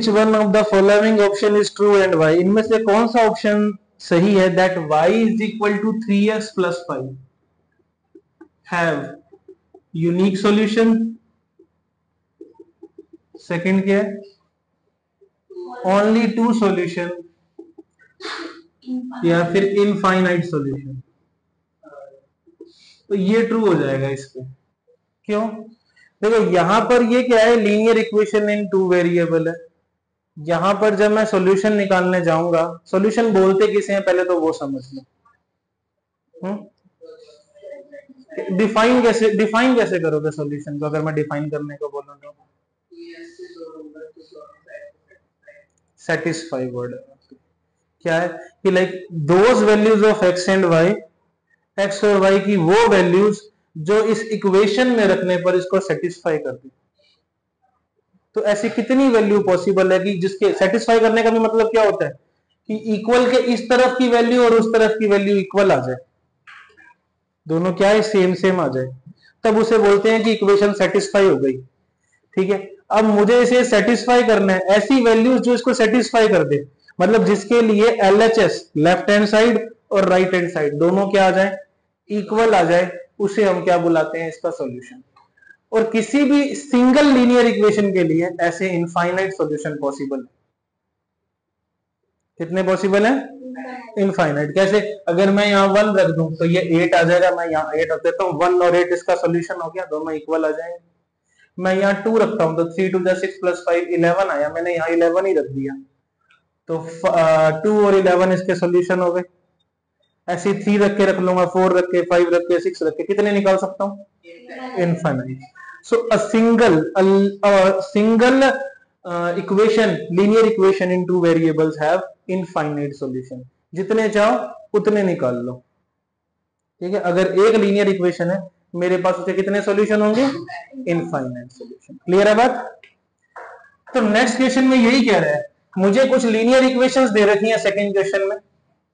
Which one of the following option is true and y, इनमें से कौन सा ऑप्शन सही है? That y is equal to 3x plus 5 have unique solution. Second क्या है? ओनली टू सॉल्यूशन या फिर इनफाइनाइट सॉल्यूशन। तो ये ट्रू हो जाएगा इस पे। क्यों? देखो यहां पर ये क्या है, linear equation in two variable है। यहां पर जब मैं सॉल्यूशन निकालने जाऊंगा, सॉल्यूशन बोलते किसे हैं पहले तो वो समझ लो। डिफाइन कैसे करोगे सॉल्यूशन को? अगर मैं डिफाइन करने को बोलूं तो सेटिस्फाई वर्ड क्या है कि like those values of x and y, x और वाई की वो वैल्यूज जो इस इक्वेशन में रखने पर इसको सेटिस्फाई कर दे। तो ऐसी कितनी वैल्यू पॉसिबल है कि जिसके सेटिस्फाई करने का भी मतलब क्या होता है कि इक्वल के इस तरफ की वैल्यू और उस तरफ की वैल्यू इक्वल आ जाए, दोनों क्या है सेम आ जाए, तब उसे बोलते हैं कि इक्वेशन सेटिस्फाई हो गई। ठीक है, अब मुझे इसे सेटिस्फाई करना है, ऐसी वैल्यूज जो इसको सेटिस्फाई कर दे, मतलब जिसके लिए LHS लेफ्ट हैंड साइड और राइट हैंड साइड दोनों क्या आ जाए, इक्वल आ जाए, उसे हम क्या बुलाते हैं, इसका सॉल्यूशन। और किसी भी सिंगल लीनियर इक्वेशन के लिए ऐसे इनफाइनाइट सॉल्यूशन पॉसिबल है। कितने पॉसिबल है? इनफाइनाइट। कैसे? अगर मैं यहाँ 1 रख दूं तो ये 8 आ जाएगा, मैं यहाँ 8 रख देता हूँ, 1 और 8 इसका सॉल्यूशन हो गया, दोनों इक्वल आ जाएंगे। मैं यहाँ 2 रखता हूँ तो 3 2 6 प्लस 5 11 आया, मैंने यहाँ 11 ही रख दिया, तो 2 और 11 इसके सॉल्यूशन हो गए। ऐसे 3 रख के रख लूंगा, 4 रख के, 5 रख के, 6 रख के, कितने निकाल सकता हूँ? Infinite. So a single equation, linear equation in two variables have infinite solution. जितने चाहो उतने निकाल लो। ठीक है, अगर एक लीनियर इक्वेशन है मेरे पास, उसे कितने सॉल्यूशन होंगे? Infinite solution. क्लियर है बात? तो नेक्स्ट क्वेश्चन में यही कह रहा है, मुझे कुछ लीनियर इक्वेशंस दे रखी हैं सेकंड क्वेश्चन में,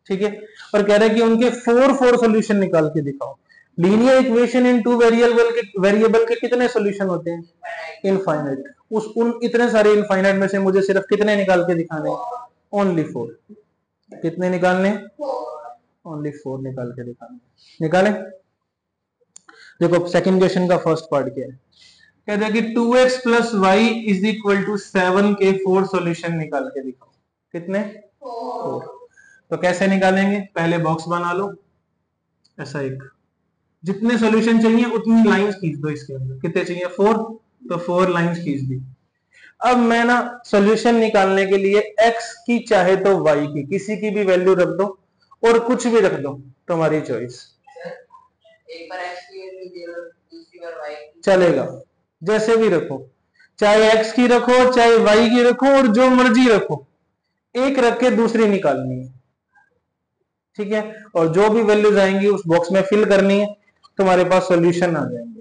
ठीक है, और कह रहा है कि उनके 4 सॉल्यूशन निकाल के दिखाओ। Linear equation in two variable के कितने सॉल्यूशन होते हैं? इनफाइनाइट। उन इतने सारे इनफाइनाइट में से मुझे सिर्फ कितने निकाल के दिखाने? ओनली 4। कितने निकालने? ओनली 4 निकाल के दिखाने। निकालें? देखो सेकंड क्वेश्चन का फर्स्ट पार्ट क्या है, कहते हैं कि 2x plus Y is equal to 7 के 4 सॉल्यूशन निकाल के दिखाओ। कितने? 4। तो कैसे निकालेंगे? पहले बॉक्स बना लो ऐसा एक, जितने सॉल्यूशन चाहिए उतनी लाइंस खींच दो इसके अंदर। कितने चाहिए? 4, तो 4 लाइंस खींच दी। अब मैं ना सॉल्यूशन निकालने के लिए x की चाहे तो y की किसी की भी वैल्यू रख दो और कुछ भी रख दो, तुम्हारी चॉइस। एक बार x की वैल्यू दे दो, दूसरी बार y की, चलेगा, जैसे भी रखो, चाहे x की रखो चाहे y की रखो और जो मर्जी रखो, एक रख के दूसरी निकालनी है। ठीक है, और जो भी वैल्यूज आएंगी उस बॉक्स में फिल करनी है, तुम्हारे पास सॉल्यूशन आ जाएंगे।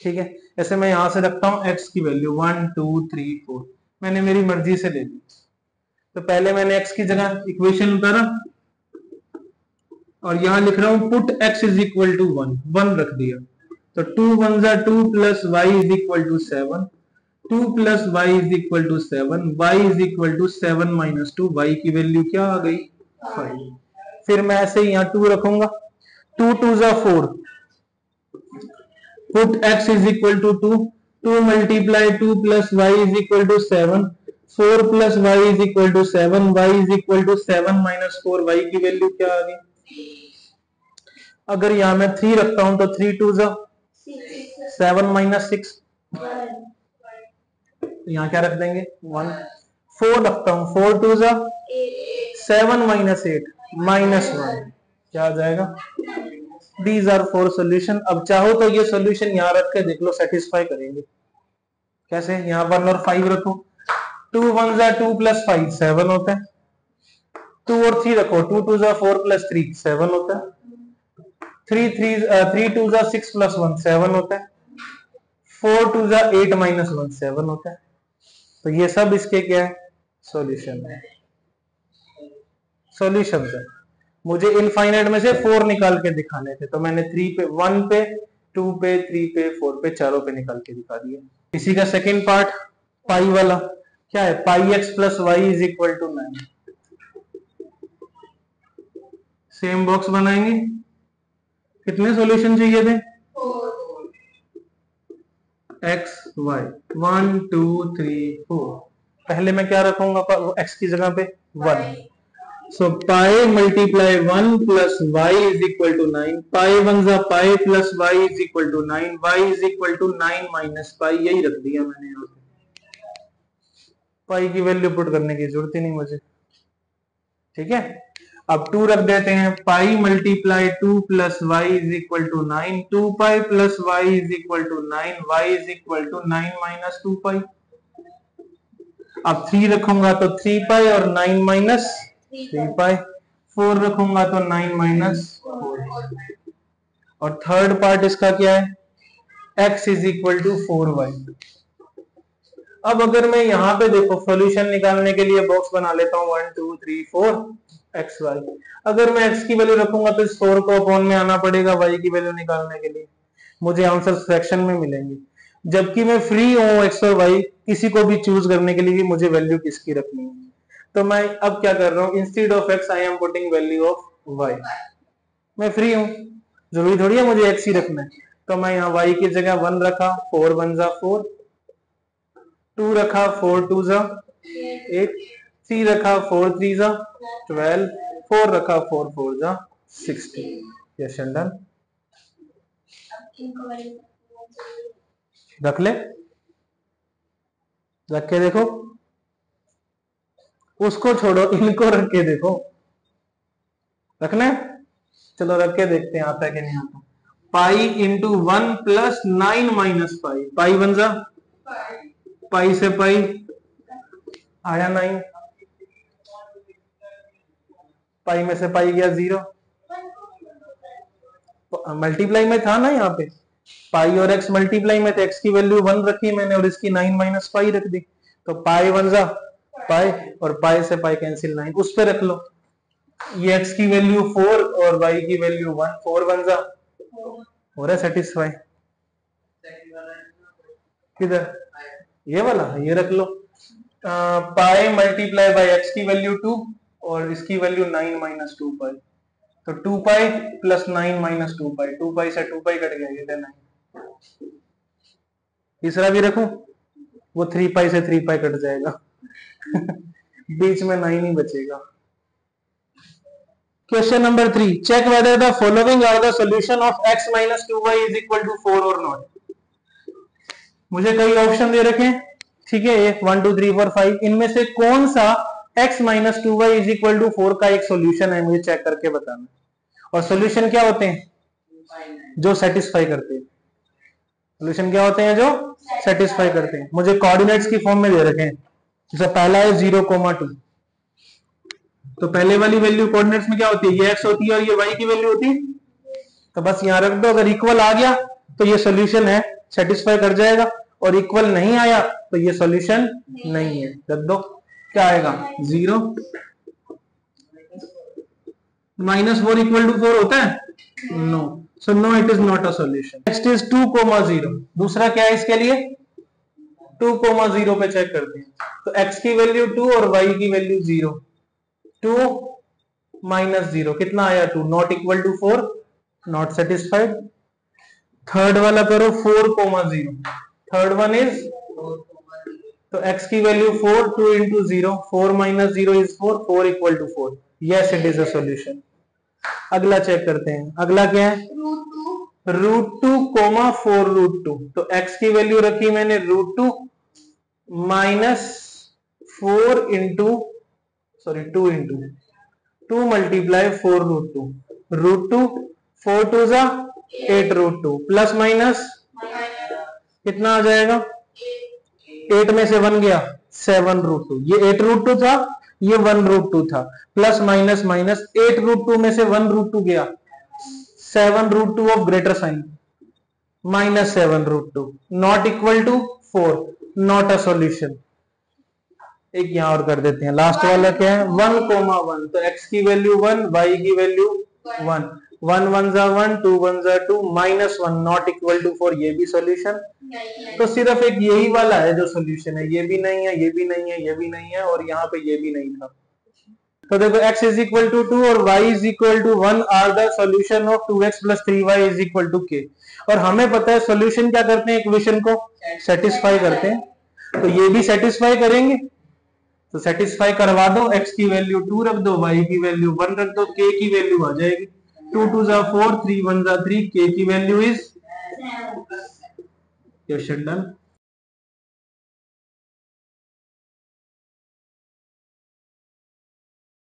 ठीक है, ऐसे मैं यहां से रखता हूं x की वैल्यू 1 2 3 4, मैंने मेरी मर्जी से ले ली। तो पहले मैंने x की जगह इक्वेशन उतारा और यहां लिख रहा हूं put x is equal to 1 रख दिया। तो 2 1 2 plus Y is equal to 7, 2 plus Y is equal to 7, y is equal to 7 minus 2, y की वैल्यू क्या आ गई? 5। फिर मैं ऐसे ही यहाँ 2 रखूंगा, 2 2 4, put x is equal to 2, 2 multiply 2 plus y is equal to 7, 4 plus y is equal to 7, y is equal to 7 minus 4, y की वैल्यू क्या आ गई? अगर यहाँ मैं 3 रखता हूं तो 3 2 7 minus 6, यहाँ क्या रख देंगे? 1। 4 रखता हूं, 4 2 7 minus 8 minus 1, क्या आ जाएगा? These are 4 solution। अब चाहो तो ये सॉल्यूशन यहाँ रख के देख लो, सेटिस्फाई करेंगे। कैसे? यहाँ 1 और 5 रखो, 2 1 2 प्लस 5 7 होता है, 2 और 3 रखो, 2 2 4 प्लस 3 7 होता है, 3 2 6 प्लस 1 7 होता है, 4 2 8 माइनस 1 7 होता है। तो ये सब इसके क्या है? सॉल्यूशन है। सॉल्यूशन है। मुझे इनफाइनाइट में से 4 निकाल के दिखाने थे, तो मैंने 3 पे, 1 पे, 2 पे, 3 पे, 4 पे, चारों पे निकाल के दिखा दिया। इसी का सेकंड पार्ट पाई वाला, क्या है, pi X plus Y is equal to 9। Same box बनाएंगे, कितने सॉल्यूशन चाहिए थे, एक्स वाई 1 2 3 4। पहले मैं क्या रखूंगा एक्स की जगह पे 1, so pi multiply 1 plus Y is equal to 9, pi 1 जा pi plus Y is equal to 9, Y is equal to 9 minus pi, यही रख दिया मैंने यहाँ पे, पाई की वैल्यू पुट करने की जरूरत ही नहीं मुझे। ठीक है, अब 2 रख देते हैं, pi multiply 2 plus Y is equal to 9, 2 pi plus Y is equal to 9, Y is equal to 9 minus 2 pi. अब 3 रखूंगा तो 3 पाई और 9 माइनस 3 पाई, 4 रखूंगा तो 9 माइनस 4, और थर्ड पार्ट इसका क्या है, x is equal to 4y। अब अगर मैं यहाँ पे देखो सॉल्यूशन निकालने के लिए बॉक्स बना लेता हूँ 1 2 3 4 एक्स वाई। अगर मैं x की वैल्यू रखूंगा तो इस 4 को अपॉन में आना पड़ेगा y की वैल्यू निकालने के लिए, मुझे आंसर फ्रैक्शन में मिलेंगे। जबकि मैं फ्री हूँ x और y किसी को भी चूज करने के लिए भी मुझे वैल्यू किसकी रखनी है। तो मैं अब क्या कर रहा हूँ, instead of x I am putting value of y। मैं फ्री हूँ, जरूरी थोड़ी है मुझे x ही रखना है। तो मैं यहाँ y की जगह 1 रखा, 4 1 जा 4, 2 रखा, 4 2 जा 8, 3 रखा, 4 3 जा 12, 4 रखा, 4 4 जा 16। Yes and done. रख ले, रख के देखो, उसको छोड़ो, इनको रख के देखो। रखना है, चलो रख के देखते हैं आता है कि नहीं आता। Pi into 1 plus 9 minus pi, pi 1 जा पाई से पाई आया 9, पाई में से पाई गया 0, मल्टीप्लाई में था ना यहाँ पे, पाई और x मल्टीप्लाई में थे, x की वैल्यू 1 रखी मैंने और इसकी 9 माइनस पाई रख दी, तो पाई 1 जा पाई और पाई से पाई कैंसिल 9, उस पे रख लो। ये x की वैल्यू 4 और y की वैल्यू 1, 4 1 जा हो रहा है सेटिस्फाई। किधर, ये वाला, ये रख लो। पाई मल्टीप्लाई बाई एक्स की वैल्यू 2 और इसकी वैल्यू 9 माइनस 2 पाई, तो 2 पाई प्लस 9 माइनस 2 पाई, 2 पाई से 2 पाई कट गया, ये 9। तीसरा भी रखूं, वो 3 पाई से 3 पाई कट जाएगा बीच में 9 ही बचेगा। Question number 3, check whether the following are the solution of x minus 2y is equal to 4 और नॉट। मुझे कई ऑप्शन दे रखे हैं, ठीक है, 1 2 3 4 5, इनमें से कौन सा x minus 2y is equal to 4 का एक सॉल्यूशन है, मुझे चेक करके बताना। और सॉल्यूशन क्या होते हैं, जो सेटिस्फाई करते हैं। सॉल्यूशन क्या होते हैं, जो सेटिस्फाई करते हैं। मुझे कोऑर्डिनेट्स की फॉर्म में दे रखे हैं, जैसे पहला है 0,2, तो पहले वाली वैल्यू कोऑर्डिनेट्स में क्या होती है, ये x होती है और ये y की वैल्यू होती है, तो बस यहां रख दो। अगर इक्वल आ गया तो ये सॉल्यूशन है, सेटिस्फाई कर जाएगा, और इक्वल नहीं आया तो ये सॉल्यूशन नहीं है, रख दो। क्या आएगा, 0 माइनस 4 इक्वल टू 4 होता है, no, so no it is not a solution. Next is 2,0, दूसरा क्या है इसके लिए, 2,0 पे चेक करते हैं। तो x की वैल्यू 2 और y की वैल्यू 0, 2 माइनस 0 कितना आया, 2, not equal to 4, not satisfied. Third वाला करो 4,0, थर्ड वन इज, तो x की value 4, 2 into 0, 4 minus 0 is 4, 4 equal to 4, yes it is a solution. अगला चेक करते हैं, अगला क्या है, √2, 4√2, तो x की वैल्यू रखी मैंने √2 minus 4 into, sorry 2 into 2 multiply 4√2, √2 4 2 जा 8√2 प्लस माइनस कितना आ जाएगा, 8 में से 1 गया 7√2, ये 8√2 था, ये 1√2 था, प्लस माइनस माइनस 8√2 में से 1√2 गया, 7√2 of greater sign minus 7√2, not equal to 4, not a solution. एक यहां और कर देते हैं, लास्ट वाला क्या है, 1,1, तो x की वैल्यू 1, y की वैल्यू 1, 1 1 जा 1 2 1 जा 2 -1 नॉट इक्वल टू 4, ये भी सॉल्यूशन। तो सिर्फ एक यही वाला है जो सॉल्यूशन है, ये भी नहीं है, ये भी नहीं है, ये भी नहीं है, और यहाँ पे ये भी नहीं था। तो देखो x इज इक्वल टू 2 और y is equal to 1 are the solution of 2x plus 3y is equal to k। और हमें पता है सॉल्यूशन क्या करते हैं, इक्वेशन को सेटिस्फाई करते हैं, तो ये भी सेटिस्फाई करेंगे। तो सेटिस्फाई करवा दो, x की वैल्यू 2 रख दो, y की वैल्यू 1 रख दो, k की वैल्यू आ जाएगी 2 2 जा 4 3 1 जा 3, k की वैल्यू इज, क्वेश्चन डन।